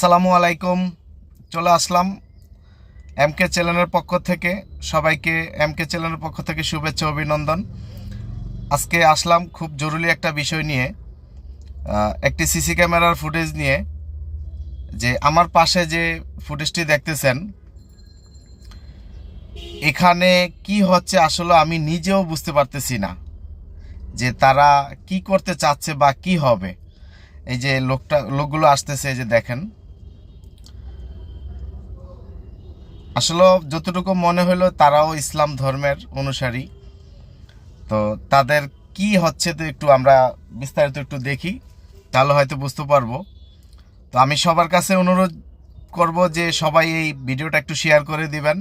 আসসালামু আলাইকুম। চলে আসলাম এমকে চ্যানেলের পক্ষ থেকে। সবাইকে এমকে চ্যানেলের পক্ষ থেকে শুভেচ্ছা অভিনন্দন। আজকে আসলাম খুব জরুরি একটা বিষয় নিয়ে, একটি সিসি ক্যামেরার ফুটেজ নিয়ে। যে আমার পাশে যে ফুটেজটি দেখতেছেন, এখানে কি হচ্ছে আসলে আমি নিজেও বুঝতে পারতেছি না যে তারা কি করতে চাচ্ছে বা কি হবে। এই যে লোকগুলো আসতেছে, এই যে দেখেন, আসলে যতটুকু মনে হলো তারাও ইসলাম ধর্মের অনুসারী। তো তাদের কি হচ্ছে তো একটু আমরা বিস্তারিত একটু দেখি, তাহলে হয়তো বুঝতে পারবো। তো আমি সবার কাছে অনুরোধ করব যে সবাই এই ভিডিওটা একটু শেয়ার করে দিবেন,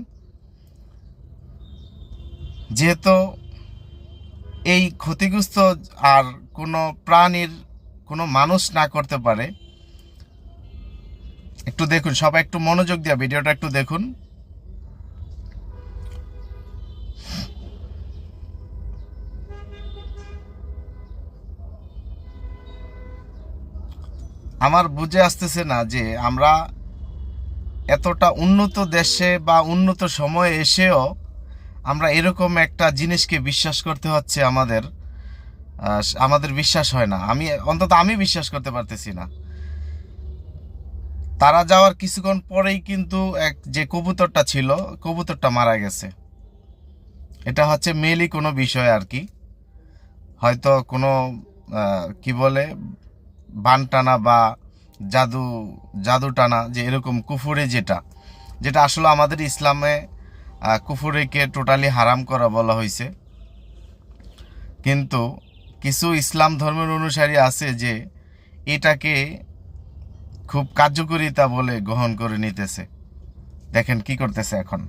যেহেতু এই ক্ষতিগ্রস্ত আর কোনো প্রাণীর কোনো মানুষ না করতে পারে। একটু দেখুন, সবাই একটু মনোযোগ দিয়ে ভিডিওটা একটু দেখুন। আমার বুঝে আসতেছে না যে আমরা এতটা উন্নত দেশে বা উন্নত সময়ে এসেও আমরা এরকম একটা জিনিসকে বিশ্বাস করতে হচ্ছে আমাদের বিশ্বাস হয় না। আমি বিশ্বাস করতে পারতেছি না। তারা যাওয়ার কিছুক্ষণ পরেই কিন্তু যে কবুতরটা ছিল, কবুতরটা মারা গেছে। এটা হচ্ছে মেইলি কোনো বিষয় আর কি, হয়তো কোনো কি বলে বান টানা বা জাদু জাদু টানা, যে এরকম কুফুরে, যেটা যেটা আসলে আমাদের ইসলামে কুফুরিকে টোটালি হারাম করা বলা হয়েছে। কিন্তু কিছু ইসলাম ধর্মের অনুসারী আছে যে এটাকে খুব কার্যকরিতা বলে গ্রহণ করে নিতেছে। দেখেন কি করতেছে এখন।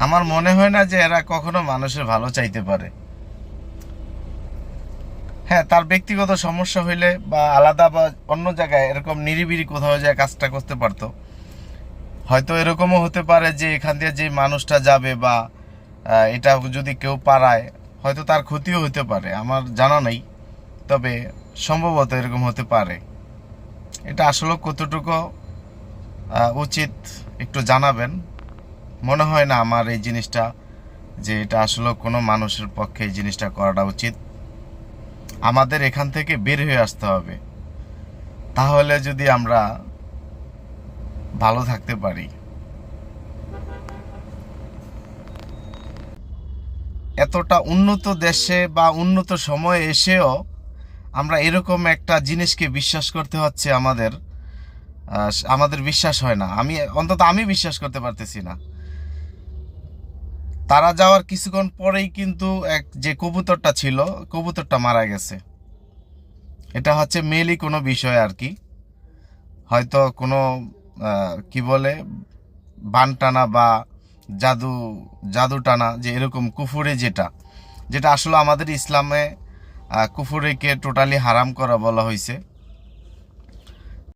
আমার মনে হয় না যে এরা কখনো মানুষের ভালো চাইতে পারে। হ্যাঁ, তার ব্যক্তিগত সমস্যা হইলে বা আলাদা বা অন্য জায়গায় এরকম নিরিবিলি কোথাও যায় কাজটা করতে পারতো। হয়তো এরকমও হতে পারে যে এখান দিয়ে যে মানুষটা যাবে বা এটা যদি কেউ পারায়, হয়তো তার ক্ষতিও হতে পারে, আমার জানা নেই। তবে সম্ভবত এরকম হতে পারে। এটা আসলে কতটুকু উচিত একটু জানাবেন। মনে হয় না আমার এই জিনিসটা, যে এটা আসলে কোনো মানুষের পক্ষে এই জিনিসটা করাটা উচিত। আমাদের এখান থেকে বের হয়ে আসতে হবে, তাহলে যদি আমরা ভালো থাকতে পারি। এতটা উন্নত দেশে বা উন্নত সময়ে এসেও আমরা এরকম একটা জিনিসকে বিশ্বাস করতে হচ্ছে আমাদের বিশ্বাস হয় না। আমি বিশ্বাস করতে পারতেছি না। তারা যাওয়ার কিছুক্ষণ পরেই কিন্তু যে কবুতরটা ছিল, কবুতরটা মারা গেছে। এটা হচ্ছে মেইলি কোনো বিষয় আর কি, হয়তো কোনো কি বলে বান টানা বা জাদু জাদু টানা, যে এরকম কুফুরে, যেটা যেটা আসলে আমাদের ইসলামে কুফুরিকে টোটালি হারাম করা বলা হয়েছে।